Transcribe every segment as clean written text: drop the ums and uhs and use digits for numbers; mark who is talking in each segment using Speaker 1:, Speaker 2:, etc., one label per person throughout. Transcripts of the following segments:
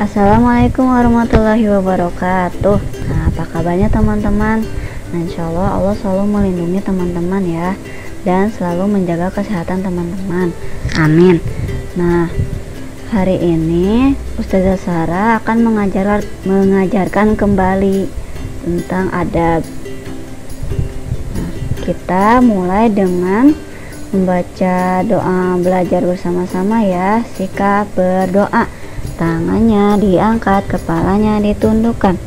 Speaker 1: Assalamualaikum warahmatullahi wabarakatuh. Nah, apa kabarnya teman-teman? Nah, insya Allah selalu melindungi teman-teman ya, dan selalu menjaga kesehatan teman-teman. Amin. Nah, hari ini Ustazah Sarah akan mengajarkan kembali tentang adab. Nah, kita mulai dengan membaca doa belajar bersama-sama ya. Sikap berdoa. Tangannya diangkat, kepalanya ditundukkan.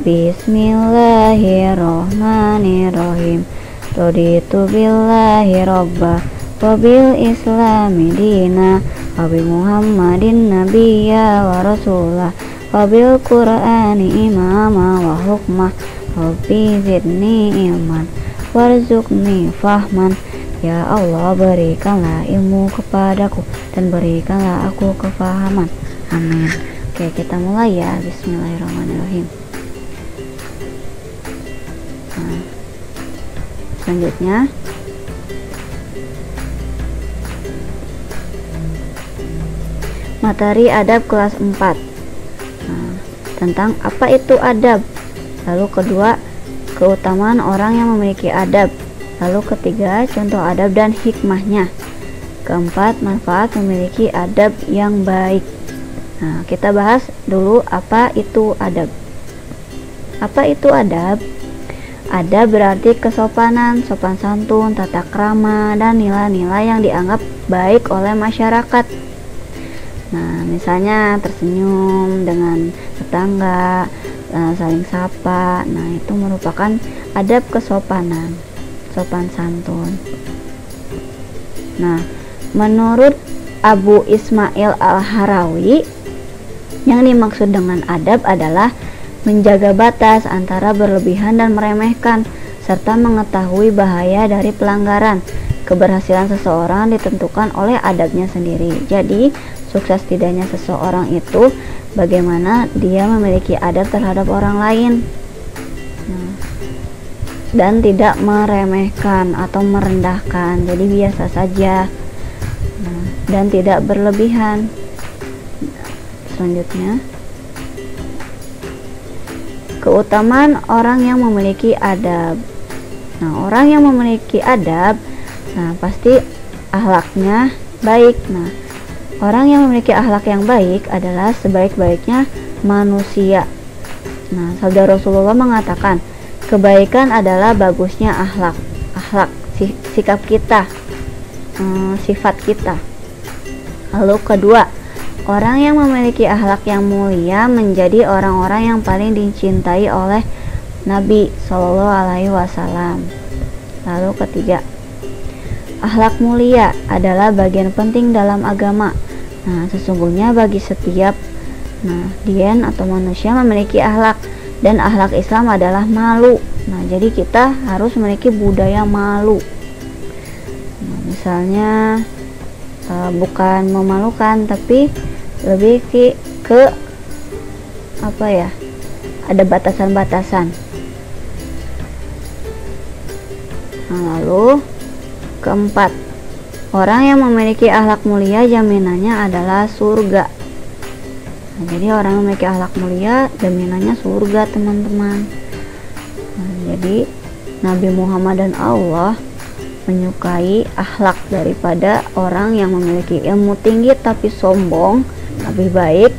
Speaker 1: Bismillahirrohmanirrohim. Raditu billahi robba wa bil islami dina wa bi muhammadin nabiyya wa rasulah wa bil qur'ani imama wa hukmah rabbi zidni ilman warzuqni fahman. Ya Allah, berikanlah ilmu kepadaku dan berikanlah aku kefahaman. Amin. Oke, kita mulai ya. Bismillahirrahmanirrahim. Nah, selanjutnya materi adab kelas 4. Nah, tentang apa itu adab. Lalu kedua, keutamaan orang yang memiliki adab. Lalu ketiga, contoh adab dan hikmahnya. Keempat, manfaat memiliki adab yang baik. Nah, kita bahas dulu apa itu adab. Apa itu adab? Adab berarti kesopanan, sopan santun, tata krama, dan nilai-nilai yang dianggap baik oleh masyarakat. Nah, misalnya tersenyum dengan tetangga, saling sapa. Nah, itu merupakan adab kesopanan, sopan santun. Nah, menurut Abu Ismail Al-Harawi, yang dimaksud dengan adab adalah menjaga batas antara berlebihan dan meremehkan, serta mengetahui bahaya dari pelanggaran. Keberhasilan seseorang ditentukan oleh adabnya sendiri. Jadi, sukses tidaknya seseorang itu bagaimana dia memiliki adab terhadap orang lain. Dan tidak meremehkan atau merendahkan, jadi biasa saja. Dan tidak berlebihan. Selanjutnya, keutamaan orang yang memiliki adab. Nah, orang yang memiliki adab, pasti akhlaknya baik. Nah, orang yang memiliki akhlak yang baik adalah sebaik-baiknya manusia. Nah, sabda Rasulullah mengatakan, kebaikan adalah bagusnya akhlak, sikap kita, sifat kita. Lalu kedua, orang yang memiliki akhlak yang mulia menjadi orang-orang yang paling dicintai oleh Nabi Shallallahu Alaihi Wasallam. Lalu ketiga, akhlak mulia adalah bagian penting dalam agama. Nah, sesungguhnya bagi setiap dien atau manusia memiliki akhlak, dan akhlak Islam adalah malu. Nah, jadi kita harus memiliki budaya malu. Nah, misalnya bukan memalukan, tapi lebih ke apa ya, ada batasan-batasan. Nah, lalu keempat, orang yang memiliki akhlak mulia jaminannya adalah surga. Nah, jadi orang yang memiliki akhlak mulia jaminannya surga, teman-teman. Nah, jadi Nabi Muhammad dan Allah menyukai akhlak daripada orang yang memiliki ilmu tinggi tapi sombong. Lebih baik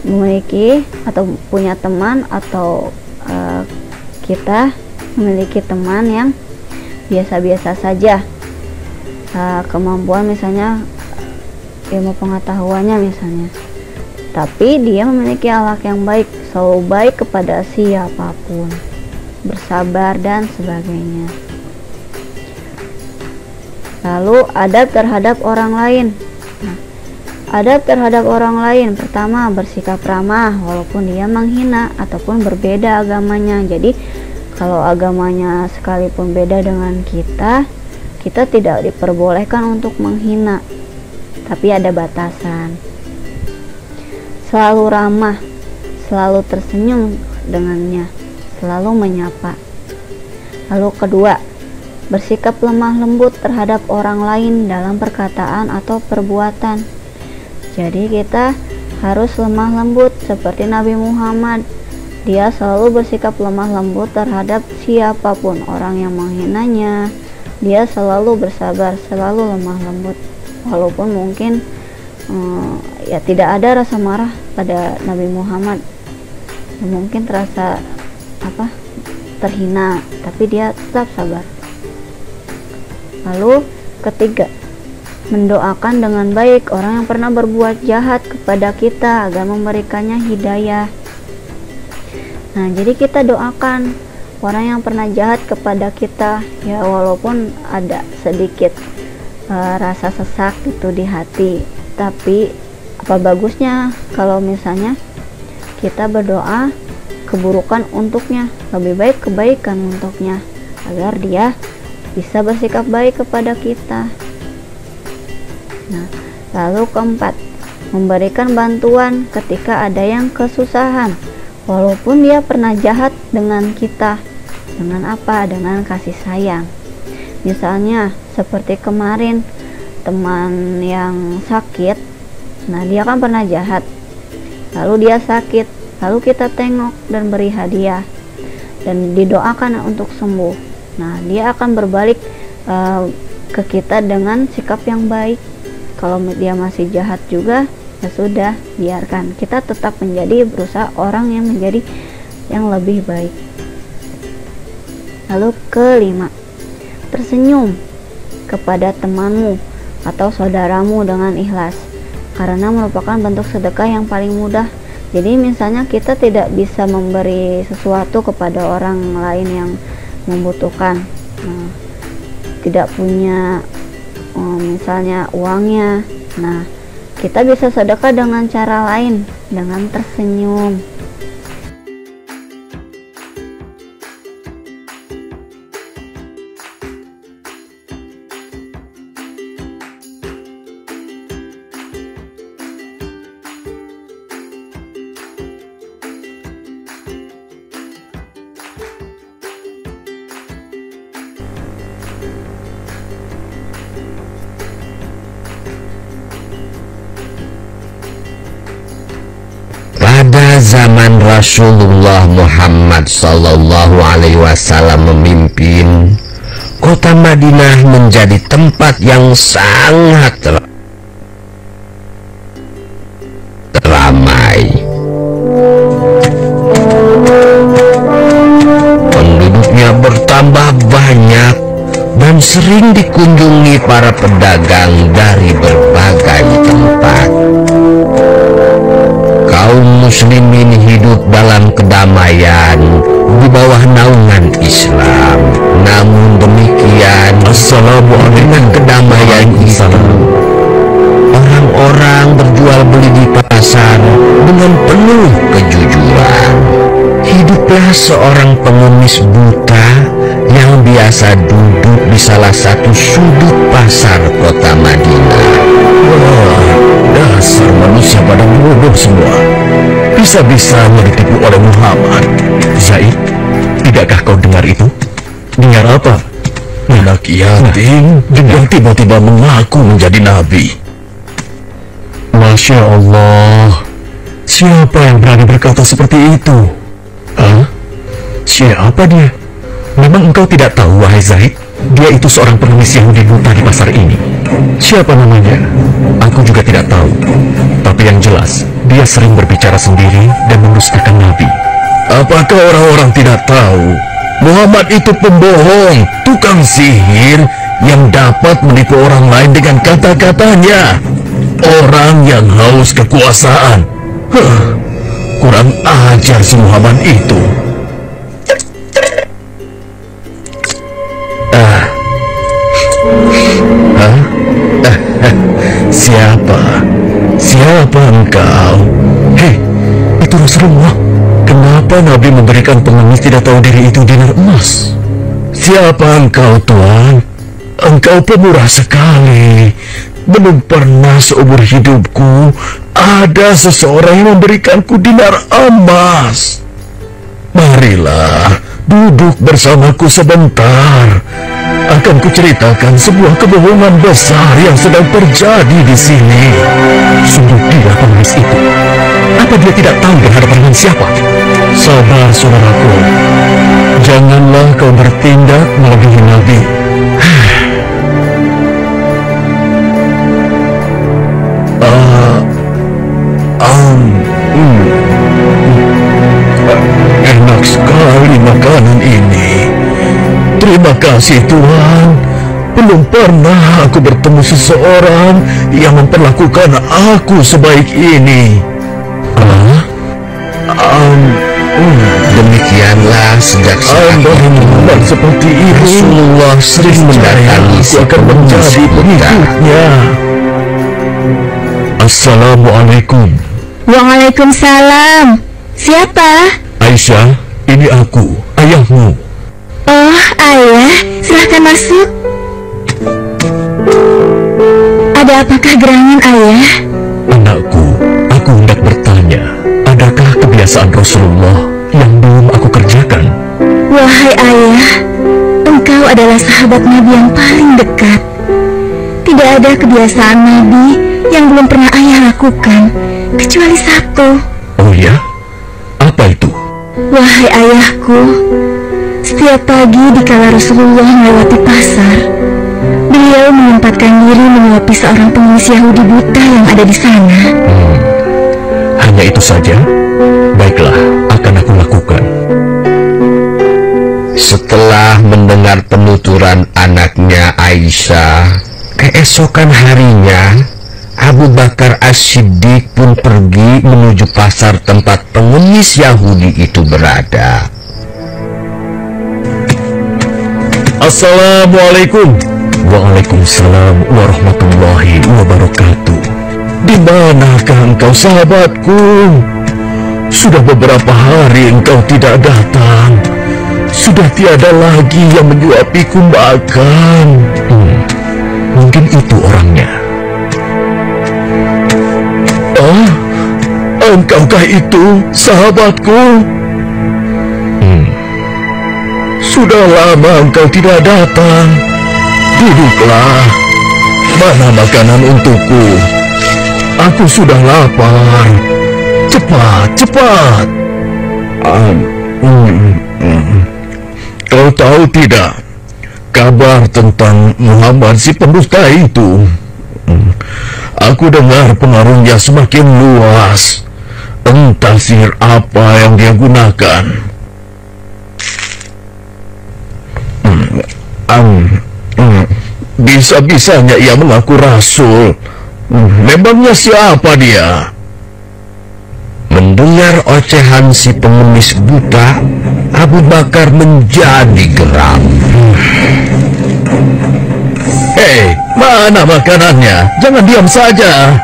Speaker 1: memiliki atau punya teman, atau kita memiliki teman yang biasa-biasa saja, kemampuan misalnya ilmu pengetahuannya misalnya, tapi dia memiliki akhlak yang baik, selalu baik kepada siapapun, bersabar dan sebagainya. Lalu adab terhadap orang lain. Adab terhadap orang lain, pertama, bersikap ramah walaupun dia menghina ataupun berbeda agamanya. Jadi kalau agamanya sekalipun beda dengan kita tidak diperbolehkan untuk menghina, tapi ada batasan. Selalu ramah, selalu tersenyum dengannya, selalu menyapa. Lalu kedua, bersikap lemah lembut terhadap orang lain dalam perkataan atau perbuatan. Jadi kita harus lemah lembut seperti Nabi Muhammad. Dia selalu bersikap lemah lembut terhadap siapapun orang yang menghinanya. Dia selalu bersabar, selalu lemah lembut. Walaupun mungkin ya tidak ada rasa marah pada Nabi Muhammad, mungkin terasa terhina, tapi dia tetap sabar. Lalu ketiga, mendoakan dengan baik orang yang pernah berbuat jahat kepada kita agar memberikannya hidayah. Nah, jadi kita doakan orang yang pernah jahat kepada kita, ya walaupun ada sedikit rasa sesak itu di hati, tapi apa bagusnya kalau misalnya kita berdoa keburukan untuknya, lebih baik kebaikan untuknya, agar dia bisa bersikap baik kepada kita. Nah, lalu keempat, memberikan bantuan ketika ada yang kesusahan, walaupun dia pernah jahat dengan kita. Dengan apa? Dengan kasih sayang. Misalnya seperti kemarin teman yang sakit, nah dia kan pernah jahat, lalu dia sakit, lalu kita tengok dan beri hadiah dan didoakan untuk sembuh. Nah, dia akan berbalik ke kita dengan sikap yang baik. Kalau dia masih jahat juga, ya sudah, biarkan. Kita tetap berusaha orang yang menjadi yang lebih baik. Lalu kelima, tersenyum kepada temanmu atau saudaramu dengan ikhlas, karena merupakan bentuk sedekah yang paling mudah. Jadi misalnya kita tidak bisa memberi sesuatu kepada orang lain yang membutuhkan, tidak punya misalnya uangnya, nah kita bisa sedekah dengan cara lain, dengan tersenyum.
Speaker 2: Pada zaman Rasulullah Muhammad Sallallahu Alaihi Wasallam memimpin, kota Madinah menjadi tempat yang sangat ramai. Penduduknya bertambah banyak dan sering dikunjungi para pedagang dari berbagai tempat. Kaum muslimin hidup dalam kedamaian di bawah naungan Islam. Namun demikian, dengan kedamaian itu, orang-orang berjual beli di pasar dengan penuh kejujuran. Hiduplah seorang pengemis buta yang biasa duduk di salah satu sudut pasar kota Madinah.
Speaker 3: Wah, dasar manusia pada bodoh semua. Bisa-bisanya ditipu oleh Muhammad. Zaid, tidakkah kau dengar itu? Dengar apa? Anak yatim yang tiba-tiba mengaku menjadi nabi. Masya Allah, siapa yang berani berkata seperti itu? Hah? Siapa dia? Memang engkau tidak tahu, wahai Zaid? Dia itu seorang pengemis Yahudi buta di pasar ini. Siapa namanya? Aku juga tidak tahu. Tapi yang jelas, dia sering berbicara sendiri dan mendustakan Nabi. Apakah orang-orang tidak tahu? Muhammad itu pembohong, tukang sihir yang dapat menipu orang lain dengan kata-katanya. Orang yang haus kekuasaan. Kurang ajar si Muhammad itu. Siapa engkau? Hei, itu Rasulullah. Kenapa Nabi memberikan pengemis tidak tahu diri itu dinar emas? Siapa engkau, Tuan? Engkau pemurah sekali. Belum pernah seumur hidupku ada seseorang yang memberikanku dinar emas. Marilah, duduk bersamaku sebentar. Akan kuceritakan sebuah kebohongan besar yang sedang terjadi di sini. Sungguh dia pengemis itu Apa dia tidak tahu berhadapan dengan siapa? Sabar, saudaraku. Janganlah kau bertindak melebihi Nabi. Enak sekali makanan ini. Terima kasih Tuhan. Belum pernah aku bertemu seseorang yang memperlakukan aku sebaik ini.
Speaker 2: Demikianlah sejak saat itu
Speaker 3: seperti ini
Speaker 2: Rasulullah sering mendatangi si
Speaker 3: menjadi pengikutnya. Assalamualaikum.
Speaker 4: Waalaikumsalam. Siapa?
Speaker 3: Aisyah, ini aku, ayahmu.
Speaker 4: Oh, ayah, silahkan masuk. Ada apakah gerangan ayah?
Speaker 3: Anakku, aku hendak bertanya, adakah kebiasaan Rasulullah yang belum aku kerjakan?
Speaker 4: Wahai ayah, engkau adalah sahabat Nabi yang paling dekat. Tidak ada kebiasaan Nabi yang belum pernah ayah lakukan, kecuali satu.
Speaker 3: Oh ya? Apa itu?
Speaker 4: Wahai ayahku, setiap pagi dikala Rasulullah melewati pasar, beliau menyempatkan diri menyuapi seorang pengemis Yahudi buta yang ada di sana.
Speaker 3: Hanya itu saja? Baiklah, akan aku lakukan.
Speaker 2: Setelah mendengar penuturan anaknya Aisyah, keesokan harinya Abu Bakar As-Siddiq pun pergi menuju pasar tempat pengemis Yahudi itu berada.
Speaker 3: Assalamualaikum. Waalaikumsalam warahmatullahi wabarakatuh. Di manakah engkau, sahabatku? Sudah beberapa hari engkau tidak datang. Sudah tiada lagi yang menyuapiku makan. Mungkin itu orangnya. Engkaukah itu, sahabatku? Sudah lama engkau tidak datang. Duduklah. Mana makanan untukku? Aku sudah lapar. Cepat, cepat. Kau tahu tidak kabar tentang Muhammad si pendusta itu? Aku dengar pengaruhnya semakin luas. Entah sihir apa yang dia gunakan. Bisa-bisanya ia mengaku rasul. Memangnya siapa dia?
Speaker 2: Mendengar ocehan si pengemis buta, Abu Bakar menjadi geram.
Speaker 3: Hei, mana makanannya? Jangan diam saja.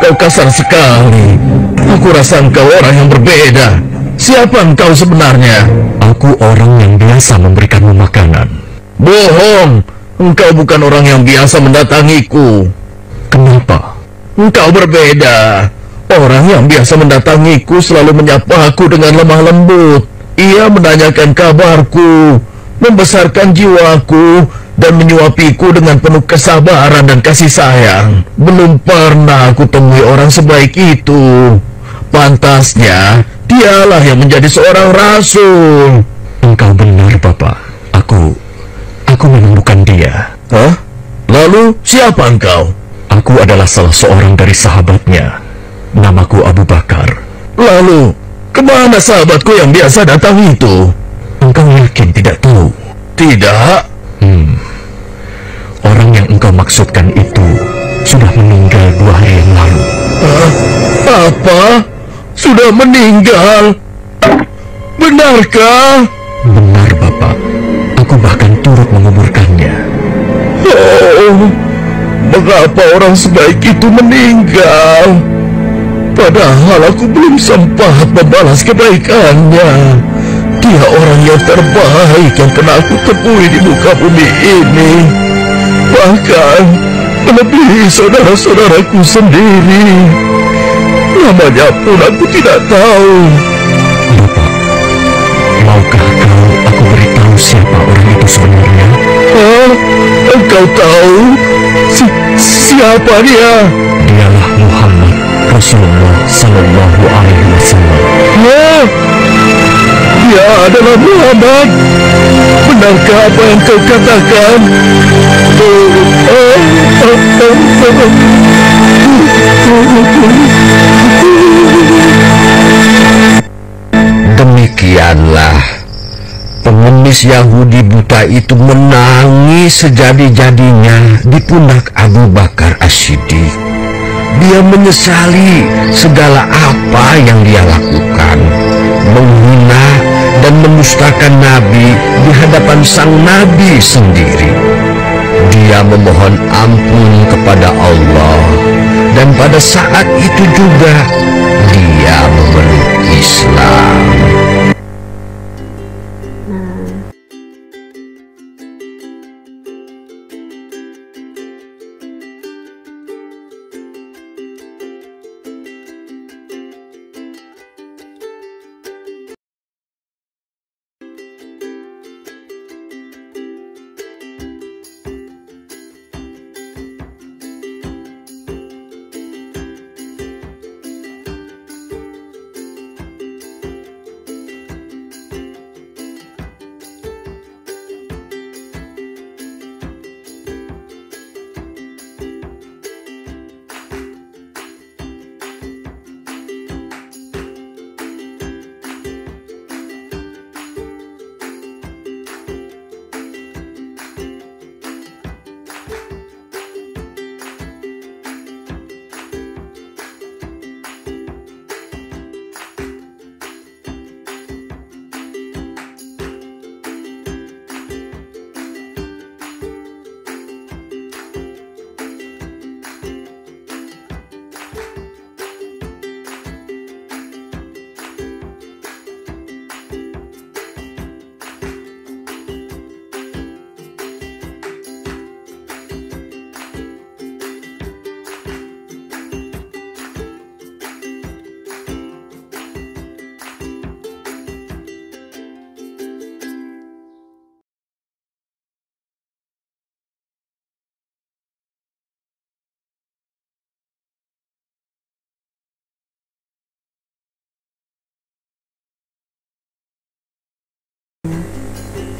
Speaker 3: Kau kasar sekali. Aku rasa engkau orang yang berbeda. Siapa engkau sebenarnya? Aku orang yang biasa memberikanmu makanan. Bohong. Engkau bukan orang yang biasa mendatangiku. Kenapa? Engkau berbeda. Orang yang biasa mendatangiku selalu menyapa aku dengan lemah lembut. Ia menanyakan kabarku, membesarkan jiwaku, dan menyuapiku dengan penuh kesabaran dan kasih sayang. Belum pernah aku temui orang sebaik itu. Pantasnya, dialah yang menjadi seorang rasul. Engkau benar, Bapak. Aku memang bukan dia. Hah? Lalu, siapa engkau? Aku adalah salah seorang dari sahabatnya. Namaku Abu Bakar. Lalu, kemana sahabatku yang biasa datang itu? Engkau yakin tidak tahu? Tidak. Orang yang engkau maksudkan itu sudah meninggal 2 hari yang lalu. Apa? Sudah meninggal? Benarkah? Benar, Bapak. Aku bahkan turut menguburkannya. Oh, mengapa orang sebaik itu meninggal? Padahal aku belum sempat membalas kebaikannya. Dia orang yang terbaik yang pernah aku temui di muka bumi ini. Bahkan melebihi saudara-saudaraku sendiri. Namanya pun aku tidak tahu. Bapak, maukah aku beritahu siapa orang itu sebenarnya? Engkau tahu? Siapa dia? Dialah Muhammad Rasulullah Sallallahu Alaihi Wasallam. Ya, dia adalah Muhammad. Benarkah apa yang kau katakan?
Speaker 2: Demikianlah pengemis Yahudi buta itu menangis sejadi-jadinya di pundak Abu Bakar As-Siddiq. Dia menyesali segala apa yang dia lakukan, menghina dan mendustakan Nabi di hadapan sang Nabi sendiri. Dia memohon ampun kepada Allah, dan pada saat itu juga dia memeluk Islam.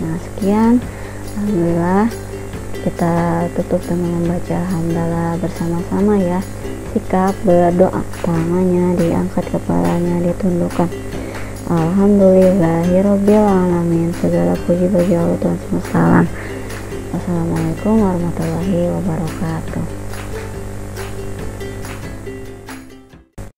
Speaker 1: Nah, sekian, alhamdulillah, kita tutup dengan membaca hamdalah bersama-sama ya. Sikap berdoa, tangannya diangkat, kepalanya ditundukkan. Alhamdulillahirabbil alamin. Segala puji bagi Allah Tuhan semesta alam. Wassalamualaikum warahmatullahi wabarakatuh.